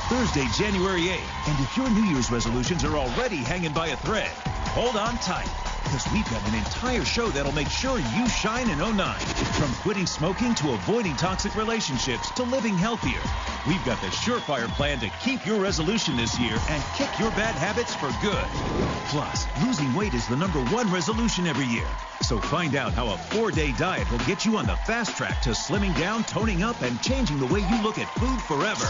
Thursday, January 8th. And if your New Year's resolutions are already hanging by a thread, hold on tight, because we've got an entire show that'll make sure you shine in '09. From quitting smoking to avoiding toxic relationships to living healthier, we've got the surefire plan to keep your resolution this year and kick your bad habits for good. Plus, losing weight is the #1 resolution every year. So find out how a 4-day diet will get you on the fast track to slimming down, toning up, and changing the way you look at food forever.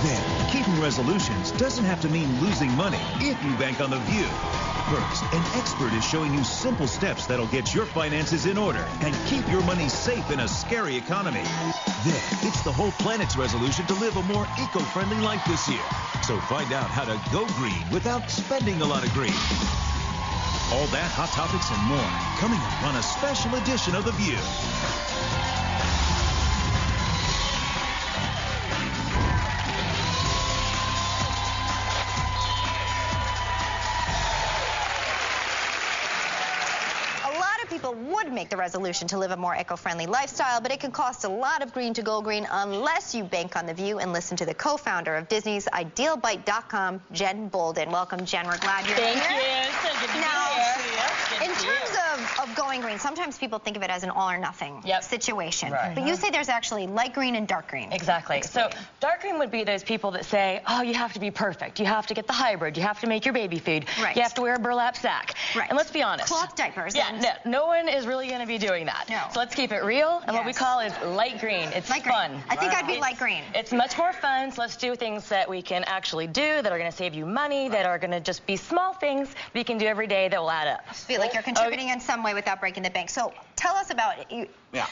Then, keeping resolutions doesn't have to mean losing money if you bank on The View. First, an expert is showing you simple steps that'll get your finances in order and keep your money safe in a scary economy. Then, it's the whole planet's resolution to live a more eco-friendly life this year. So find out how to go green without spending a lot of green. All that, hot topics, and more coming up on a special edition of The View. People would make the resolution to live a more eco-friendly lifestyle, but it can cost a lot of green to go green unless you bank on The View and listen to the co-founder of Disney's IdealBite.com, Jen Bolden. Welcome, Jen. We're glad you're here. Thank you. So good to be Now, here. in terms of going green, sometimes people think of it as an all or nothing situation. Right. But you say there's actually light green and dark green. Exactly. Explain. So dark green would be those people that say, oh, you have to be perfect. You have to get the hybrid. You have to make your baby food. Right. You have to wear a burlap sack. Right. And let's be honest. Cloth diapers. Yeah, and no one is really going to be doing that. No. So let's keep it real. And what we Yes. call is light green. It's light fun. green. I think I'd be light green. It's much more fun. So let's do things that we can actually do that are going to save you money, that are going to just be small things that you can do every day that will add up. Feel like you're contributing in some way without breaking the bank. So tell us about it.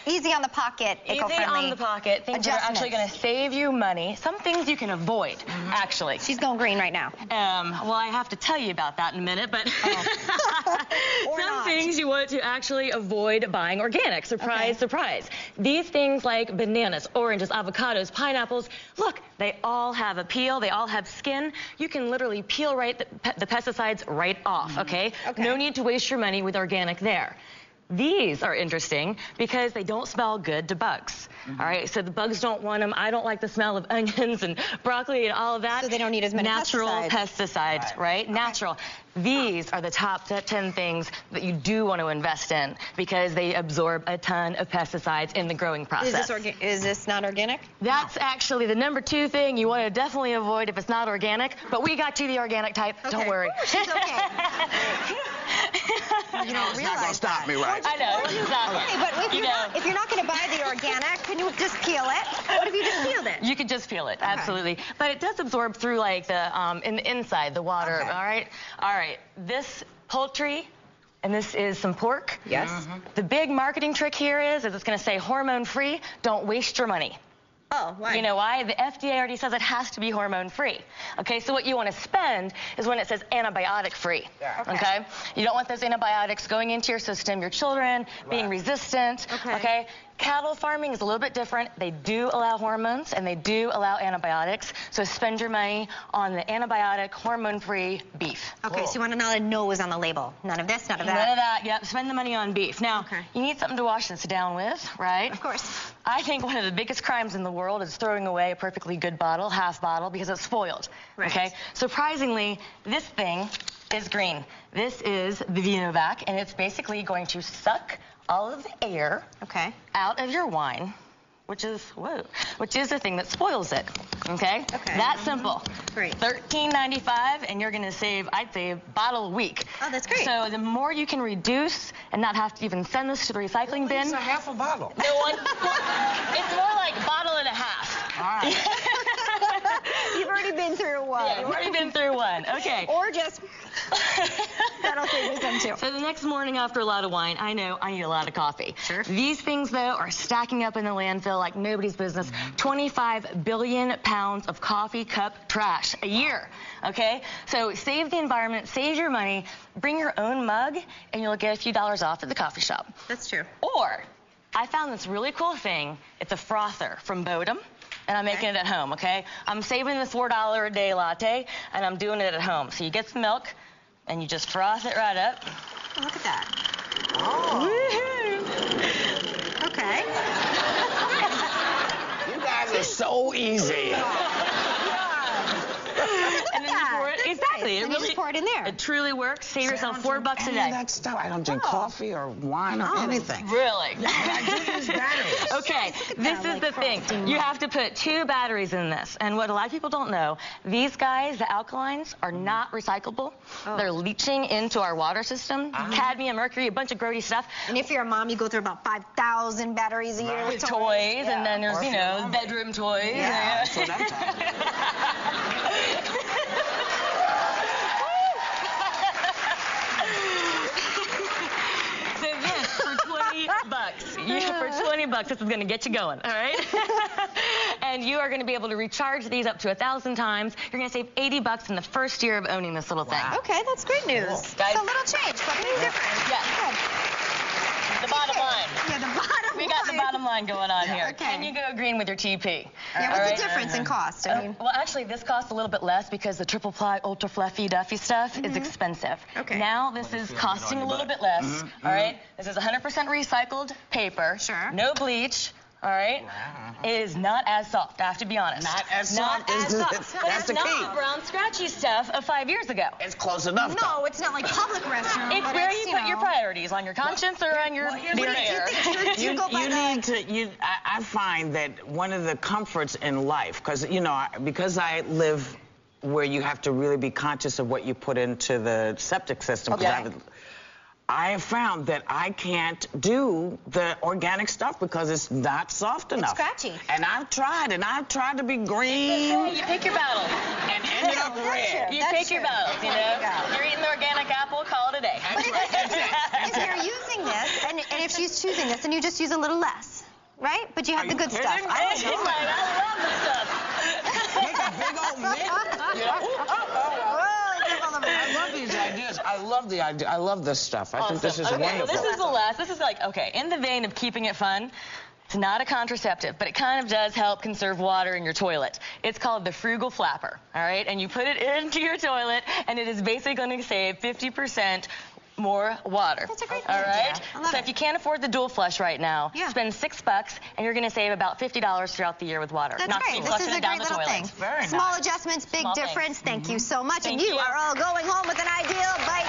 Easy on the pocket, eco-friendly. Easy on the pocket, things that are actually going to save you money. Some things you can avoid, actually. She's going green right now. Well, I have to tell you about that in a minute, but Or some not. things you want to actually avoid buying organic. Surprise, surprise. These things like bananas, oranges, avocados, pineapples, look, they all have a peel. They all have skin. You can literally peel the pesticides right off, okay? No need to waste your money with organic there. These are interesting because they don't smell good to bugs. All right, so the bugs don't want them. I don't like the smell of onions and broccoli and all of that. So they don't need as many natural pesticides, right? Natural. These are the top 10 things that you do want to invest in because they absorb a ton of pesticides in the growing process. Is this not organic? That's actually the #2 thing you want to definitely avoid if it's not organic. But we got you the organic type. Don't worry. Ooh, she's okay. You don't realize not gonna stop me, right? I know. Exactly. Okay, but if you're not going to buy the organic, can you just peel it? What if you just peeled it? You could just peel it, absolutely. But it does absorb through like the in the inside, the water. Okay. All right. This poultry, and this is some pork. Yes. The big marketing trick here is it's going to say hormone-free. Don't waste your money. Oh, why? You know why? The FDA already says it has to be hormone-free. Okay, so what you want to spend is when it says antibiotic-free. Okay. You don't want those antibiotics going into your system, your children being resistant. Okay. Cattle farming is a little bit different. They do allow hormones and they do allow antibiotics. So spend your money on the antibiotic, hormone-free beef. Okay, so you want to know the nose on the label. None of this, none of that. None of that. Yep. Spend the money on beef. Now, you need something to wash this down with, right? Of course. I think one of the biggest crimes in the world is throwing away a perfectly good bottle, half bottle, because it's spoiled. Right. Okay. Surprisingly, this thing is green. This is the Vinovac, and it's basically going to suck all of the air out of your wine, which is the thing that spoils it. Okay? That simple. Great. $13.95, and you're going to save, I'd say, a bottle a week. Oh, that's great. So the more you can reduce and not have to even send this to the recycling bin. It's a half a bottle. No one. It's more like bottle and a half. All right. You've already been through one. Yeah, you've already been through one. Okay. Or just... That'll save you some too. So the next morning after a lot of wine, I know I need a lot of coffee. Sure. These things, though, are stacking up in the landfill like nobody's business. 25 billion pounds of coffee cup trash a year. Okay? So save the environment, save your money, bring your own mug, and you'll get a few dollars off at the coffee shop. That's true. Or, I found this really cool thing. It's a frother from Bodum. And I'm making it at home, okay? I'm saving the $4 a day latte, and I'm doing it at home. So you get some milk, and you just froth it right up. Oh, look at that. Oh. Woohoo! Okay. You guys are so easy. Exactly. And you just pour it in there. It truly works. Save yourself $4 a day. That stuff. I don't drink coffee or wine or anything. Really? Yeah, but I do use batteries. Okay, this is the thing. You have to put 2 batteries in this. And what a lot of people don't know, these guys, the alkalines, are not recyclable. They're leaching into our water system. Cadmium, mercury, a bunch of grody stuff. And if you're a mom, you go through about 5,000 batteries a year with Toys, and then there's, you know, bedroom toys. Yeah, that's what I'm talking about. So yes, for $20, this is going to get you going, all right? And you are going to be able to recharge these up to 1,000 times. You're going to save $80 in the first year of owning this little thing. Okay, that's great news. Cool. It's a little change, but big difference. Yeah. The bottom line. Yeah, the bottom line. We got the bottom line going on here. Okay. Can you go green with your TP? Yeah, what's the difference in cost? I mean, Well, actually, this costs a little bit less because the triple ply, ultra fluffy, duffy stuff is expensive. Okay. Now this is costing a little bit less. All right. This is 100% recycled paper. Sure. No bleach. All right. It is not as soft. I have to be honest. Not as soft. Not as soft. But That's it's the not key. the brown scratchy stuff of 5 years ago. It's close enough, though. no, it's not like public restroom. It's but where it's, you put your priorities, on your conscience or on your near air. You go by I find that one of the comforts in life, because, you know, because I live where you have to really be conscious of what you put into the septic system. Okay. I have found that I can't do the organic stuff because it's not soft enough. scratchy. And I've tried to be green. You pick your battles. And ended up red. You pick your battles, you know? You're eating the organic apple, call it a day. But if you're using this, and if she's choosing this, then you just use a little less, right? But you have the good stuff. I love the stuff. Make a big old mint. You know? I love these ideas. I love the idea. I love this stuff. I think this is wonderful. This is the last. This is like, okay, in the vein of keeping it fun, it's not a contraceptive, but it kind of does help conserve water in your toilet. It's called the Frugal Flapper, all right? And you put it into your toilet, and it is basically going to save 50% more water. That's a great all idea. right? I love So it. if you can't afford the dual flush right now, spend $6, and you're going to save about $50 throughout the year with water. That's Not to great. be This flushing is a it down great the little toilet. thing. Very Small nice. adjustments, big Small difference. things. Thank you so much. Thank and you you. are all going home with an ideal bite.